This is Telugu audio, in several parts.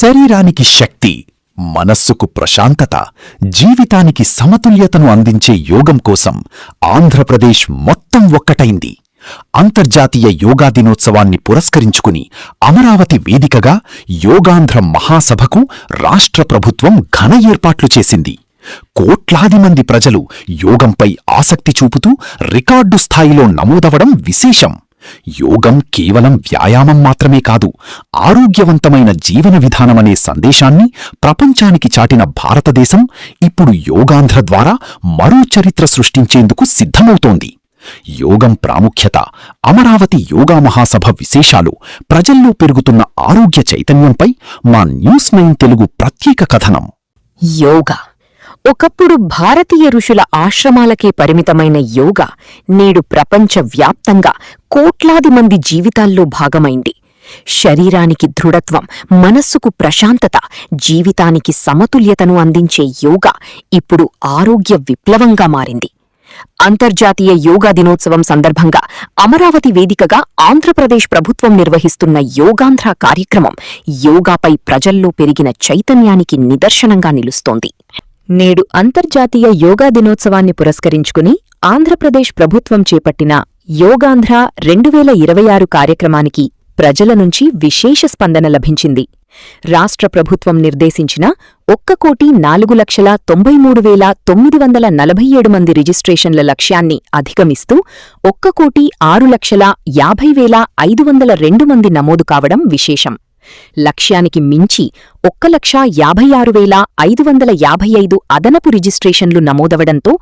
శరీరానికి శక్తి, మనస్సుకు ప్రశాంతత, జీవితానికి సమతుల్యతను అందించే యోగం కోసం ఆంధ్రప్రదేశ్ మొత్తం ఒక్కటైంది. అంతర్జాతీయ యోగా దినోత్సవాన్ని పురస్కరించుకుని అమరావతి వేదికగా యోగాంధ్ర మహాసభకు రాష్ట్ర ప్రభుత్వం ఘన ఏర్పాట్లు చేసింది. కోట్లాది మంది ప్రజలు యోగంపై ఆసక్తి చూపుతూ రికార్డు స్థాయిలో నమోదవడం విశేషం. యోగం కేవలం వ్యాయామం మాత్రమే కాదు, ఆరోగ్యవంతమైన జీవన విధానమనే సందేశాన్ని ప్రపంచానికి చాటిన భారతదేశం ఇప్పుడు యోగాంధ్ర ద్వారా మరో చరిత్ర సృష్టించేందుకు సిద్ధమవుతోంది. యోగం ప్రాముఖ్యత, అమరావతి యోగా మహాసభ విశేషాలు, ప్రజల్లో పెరుగుతున్న ఆరోగ్య చైతన్యంపై మా న్యూస్9 తెలుగు ప్రత్యేక కథనం. యోగా ఒకప్పుడు భారతీయ ఋషుల ఆశ్రమాలకే పరిమితమైన యోగా నేడు ప్రపంచవ్యాప్తంగా కోట్లాది మంది జీవితాల్లో భాగమైంది. శరీరానికి దృఢత్వం, మనస్సుకు ప్రశాంతత, జీవితానికి సమతుల్యతను అందించే యోగా ఇప్పుడు ఆరోగ్య విప్లవంగా మారింది. అంతర్జాతీయ యోగా దినోత్సవం సందర్భంగా అమరావతి వేదికగా ఆంధ్రప్రదేశ్ ప్రభుత్వం నిర్వహిస్తున్న యోగాంధ్ర కార్యక్రమం యోగాపై ప్రజల్లో పెరిగిన చైతన్యానికి నిదర్శనంగా నిలుస్తోంది. నేడు అంతర్జాతీయ యోగా దినోత్సవాన్ని పురస్కరించుకుని ఆంధ్రప్రదేశ్ ప్రభుత్వం చేపట్టిన యోగాంధ్ర 2026 కార్యక్రమానికి ప్రజల నుంచి విశేష స్పందన లభించింది. రాష్ట్ర ప్రభుత్వం నిర్దేశించిన 1,493,947 మంది రిజిస్ట్రేషన్ల లక్ష్యాన్ని అధిగమిస్తూ 1,06,50,502 మంది నమోదు కావడం విశేషం. లక్ష్యానికి మించి 1,56,555 అదనపు రిజిస్ట్రేషన్లు నమోదవడంతో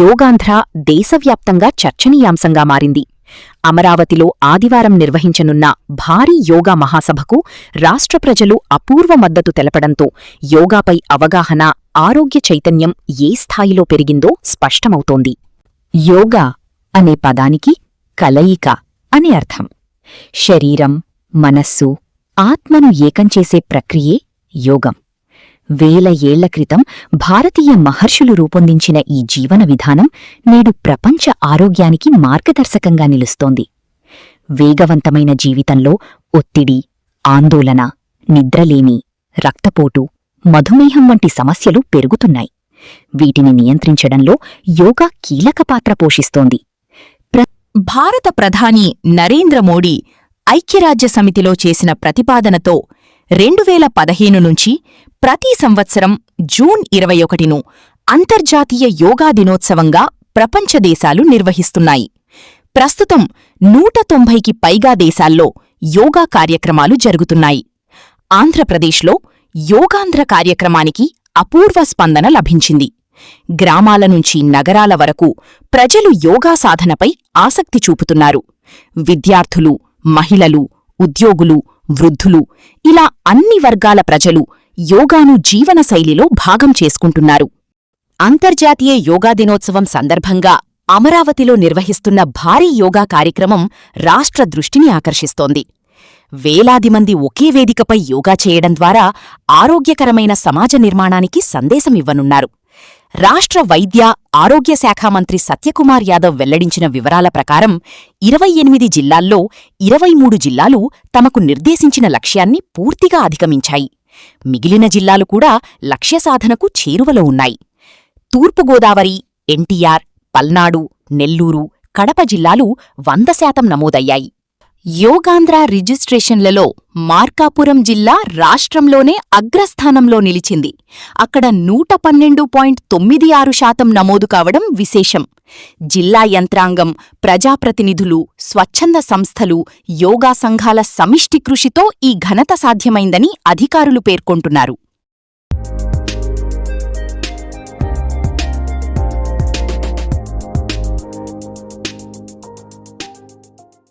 యోగాంధ్ర దేశవ్యాప్తంగా చర్చనీయాంశంగా మారింది. అమరావతిలో ఆదివారం నిర్వహించనున్న భారీ యోగా మహాసభకు రాష్ట్ర ప్రజలు అపూర్వ మద్దతు తెలపడంతో యోగాపై అవగాహన, ఆరోగ్య చైతన్యం ఏ స్థాయిలో పెరిగిందో స్పష్టమవుతోంది. యోగా అనే పదానికి కలయిక అని అర్థం. శరీరం, మనస్సు, ఆత్మను ఏకంచేసే ప్రక్రియే యోగం. వేల ఏళ్ల క్రితం భారతీయ మహర్షులు రూపొందించిన ఈ జీవన విధానం నేడు ప్రపంచ ఆరోగ్యానికి మార్గదర్శకంగా నిలుస్తోంది. వేగవంతమైన జీవితంలో ఒత్తిడి, ఆందోళన, నిద్రలేమి, రక్తపోటు, మధుమేహం వంటి సమస్యలు పెరుగుతున్నాయి. వీటిని నియంత్రించడంలో యోగా కీలక పాత్ర పోషిస్తోంది. భారత ప్రధాని నరేంద్ర మోడీ ఐక్యరాజ్యసమితిలో చేసిన ప్రతిపాదనతో 2015 నుంచి ప్రతి సంవత్సరం జూన్ 21ను అంతర్జాతీయ యోగా దినోత్సవంగా ప్రపంచ దేశాలు నిర్వహిస్తున్నాయి. ప్రస్తుతం 190కి పైగా దేశాల్లో యోగా కార్యక్రమాలు జరుగుతున్నాయి. ఆంధ్రప్రదేశ్లో యోగాంధ్ర కార్యక్రమానికి అపూర్వ స్పందన లభించింది. గ్రామాల నుంచి నగరాల వరకు ప్రజలు యోగా సాధనపై ఆసక్తి చూపుతున్నారు. విద్యార్థులు, మహిళలు, ఉద్యోగులు, వృద్ధులు ఇలా అన్ని వర్గాల ప్రజలు యోగాను జీవనశైలిలో భాగం చేసుకుంటున్నారు. అంతర్జాతీయ యోగా దినోత్సవం సందర్భంగా అమరావతిలో నిర్వహిస్తున్న భారీ యోగా కార్యక్రమం రాష్ట్ర దృష్టిని ఆకర్షిస్తోంది. వేలాది మంది ఒకే వేదికపై యోగా చేయడం ద్వారా ఆరోగ్యకరమైన సమాజ నిర్మాణానికి సందేశమివ్వనున్నారు. రాష్ట్ర వైద్య, ఆరోగ్య శాఖ మంత్రి సత్యకుమార్ యాదవ్ వెల్లడించిన వివరాల ప్రకారం 28 జిల్లాల్లో 23 జిల్లాలు తమకు నిర్దేశించిన లక్ష్యాన్ని పూర్తిగా అధిగమించాయి. మిగిలిన జిల్లాలు కూడా లక్ష్య సాధనకు చేరువలో ఉన్నాయి. తూర్పుగోదావరి, ఎన్టీఆర్, పల్నాడు, నెల్లూరు, కడప జిల్లాలు 100% నమోదయ్యాయి. యోగాంధ్ర రిజిస్ట్రేషన్లలో మార్కాపురం జిల్లా రాష్ట్రంలోనే అగ్రస్థానంలో నిలిచింది. అక్కడ 112.96% నమోదు కావడం విశేషం. జిల్లా యంత్రాంగం, ప్రజాప్రతినిధులు, స్వచ్ఛంద సంస్థలు, యోగా సంఘాల సమిష్టి కృషితో ఈ ఘనత సాధ్యమైందని అధికారులు పేర్కొంటున్నారు.